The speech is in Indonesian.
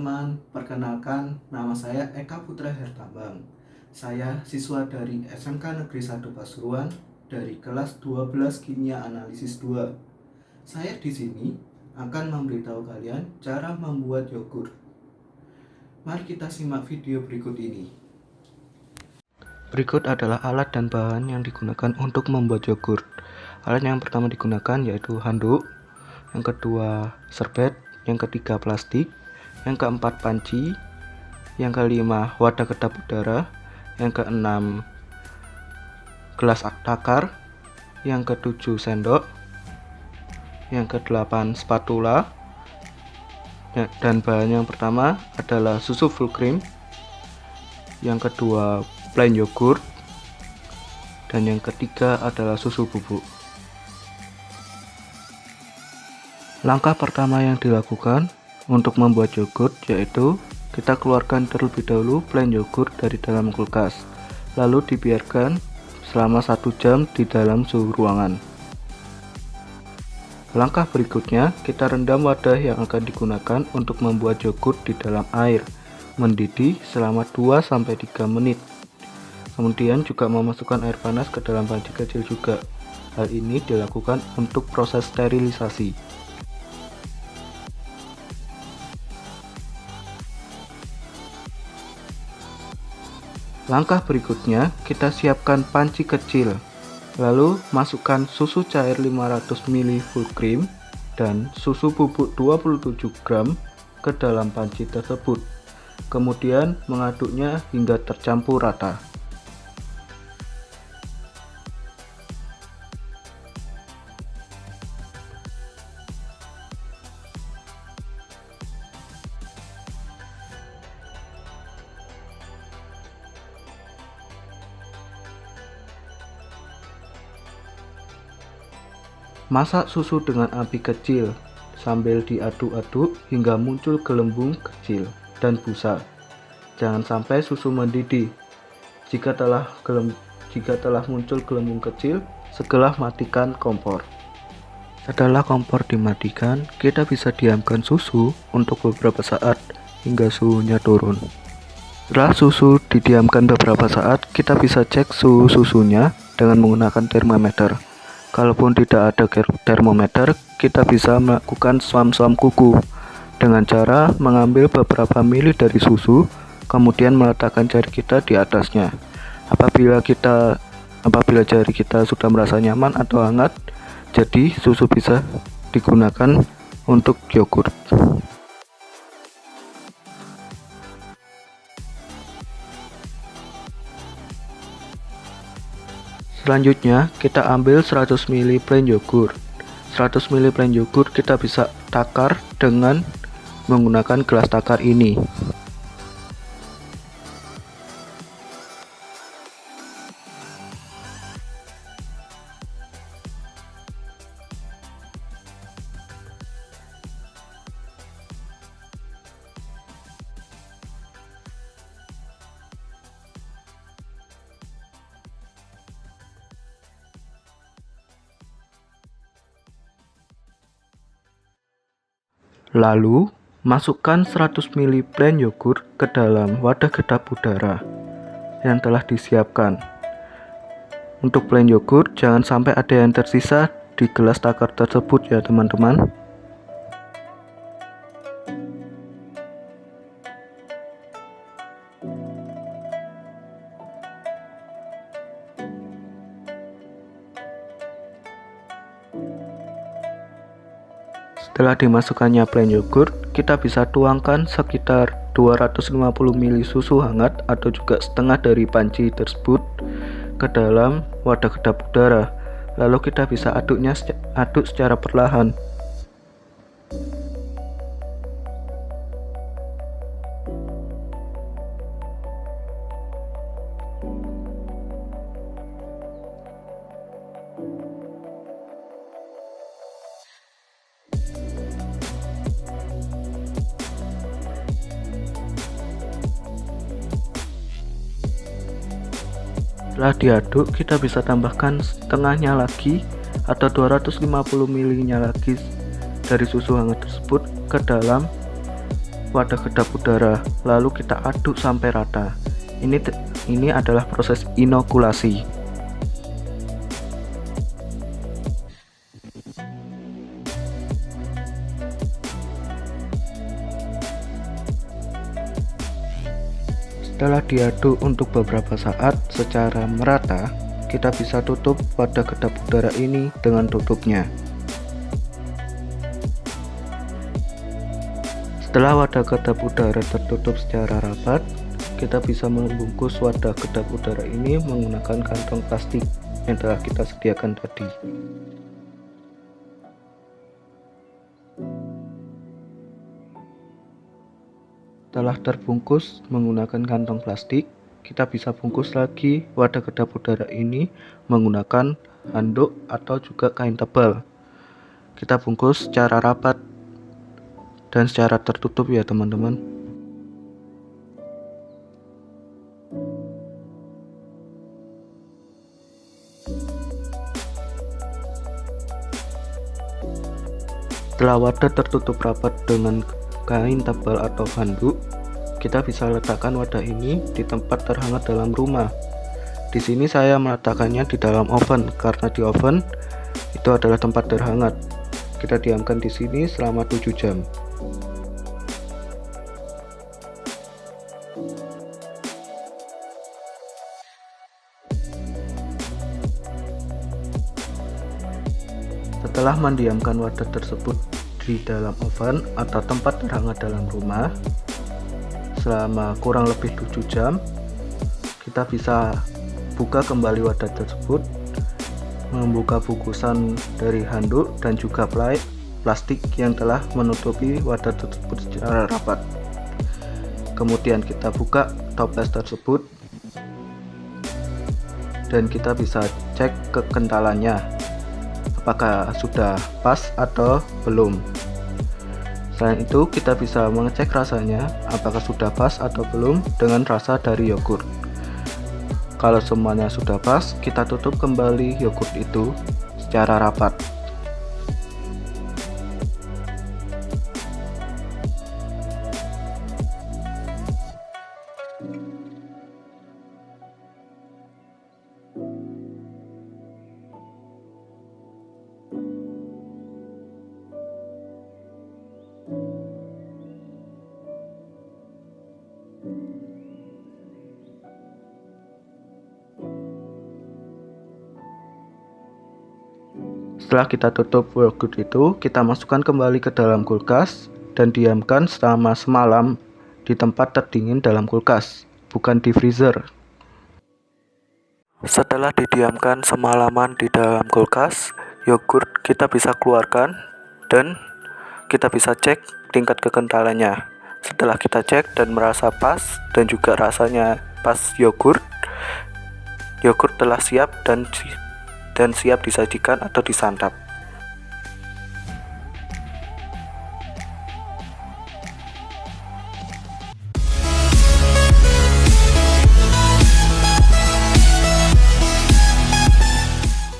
teman-teman, perkenalkan nama saya Eka Putra Hertambang. Saya siswa dari SMK Negeri 1 Pasuruan dari kelas 12 Kimia Analisis 2. Saya di sini akan memberitahu kalian cara membuat yogurt. Mari kita simak video berikut ini. Berikut adalah alat dan bahan yang digunakan untuk membuat yogurt. Alat yang pertama digunakan yaitu handuk, yang kedua serbet, yang ketiga plastik, yang keempat panci, yang kelima wadah kedap udara, yang keenam gelas takar, yang ketujuh sendok, yang kedelapan spatula, dan bahan yang pertama adalah susu full cream, yang kedua plain yogurt, dan yang ketiga adalah susu bubuk. Langkah pertama yang dilakukan untuk membuat yogurt yaitu kita keluarkan terlebih dahulu plain yogurt dari dalam kulkas, lalu dibiarkan selama 1 jam di dalam suhu ruangan. Langkah berikutnya, kita rendam wadah yang akan digunakan untuk membuat yogurt di dalam air mendidih selama 2-3 menit. Kemudian juga memasukkan air panas ke dalam panci kecil juga. Hal ini dilakukan untuk proses sterilisasi. Langkah berikutnya, kita siapkan panci kecil, lalu masukkan susu cair 500 ml full cream dan susu bubuk 27 gram ke dalam panci tersebut. Kemudian mengaduknya hingga tercampur rata. Masak susu dengan api kecil sambil diaduk-aduk hingga muncul gelembung kecil dan busa. Jangan sampai susu mendidih. Jika telah muncul gelembung kecil, segera matikan kompor. Setelah kompor dimatikan, kita bisa diamkan susu untuk beberapa saat hingga suhunya turun. Setelah susu didiamkan beberapa saat, kita bisa cek suhu susunya dengan menggunakan termometer. Kalaupun tidak ada termometer, kita bisa melakukan swam-swam kuku dengan cara mengambil beberapa mili dari susu, kemudian meletakkan jari kita di atasnya. Apabila jari kita sudah merasa nyaman atau hangat, jadi susu bisa digunakan untuk yogurt. Selanjutnya, kita ambil 100 ml plain yogurt. 100 ml plain yogurt kita bisa takar dengan menggunakan gelas takar ini. Lalu, masukkan 100 ml plain yogurt ke dalam wadah kedap udara yang telah disiapkan. Untuk plain yogurt, jangan sampai ada yang tersisa di gelas takar tersebut ya teman-teman. Setelah dimasukkannya plain yogurt, kita bisa tuangkan sekitar 250 ml susu hangat atau juga setengah dari panci tersebut ke dalam wadah kedap udara. Lalu kita bisa aduk secara perlahan. Setelah diaduk, kita bisa tambahkan setengahnya lagi atau 250 ml-nya lagi dari susu hangat tersebut ke dalam wadah kedap udara, lalu kita aduk sampai rata. Ini adalah proses inokulasi. Setelah diaduk untuk beberapa saat secara merata, kita bisa tutup wadah kedap udara ini dengan tutupnya. Setelah wadah kedap udara tertutup secara rapat, kita bisa membungkus wadah kedap udara ini menggunakan kantong plastik yang telah kita sediakan tadi. Setelah terbungkus menggunakan kantong plastik, kita bisa bungkus lagi wadah kedap udara ini menggunakan handuk atau juga kain tebal. Kita bungkus secara rapat dan secara tertutup ya teman-teman. Setelah wadah tertutup rapat dengan kain tebal atau handuk, kita bisa letakkan wadah ini di tempat terhangat dalam rumah. Di sini saya meletakkannya di dalam oven karena di oven itu adalah tempat terhangat. Kita diamkan di sini selama 7 jam. Setelah mendiamkan wadah tersebut di dalam oven atau tempat terhangat dalam rumah selama kurang lebih 7 jam, kita bisa buka kembali wadah tersebut, membuka bungkusan dari handuk dan juga plastik yang telah menutupi wadah tersebut secara rapat. Kemudian kita buka toples tersebut dan kita bisa cek kekentalannya, apakah sudah pas atau belum. Selain itu, kita bisa mengecek rasanya apakah sudah pas atau belum dengan rasa dari yogurt. Kalau semuanya sudah pas, kita tutup kembali yogurt itu secara rapat. Setelah kita tutup yogurt itu, kita masukkan kembali ke dalam kulkas dan diamkan selama semalam di tempat terdingin dalam kulkas, bukan di freezer. Setelah didiamkan semalaman di dalam kulkas, yogurt kita bisa keluarkan dan kita bisa cek tingkat kekentalannya. Setelah kita cek dan merasa pas dan juga rasanya pas yogurt telah siap dan siap disajikan atau disantap.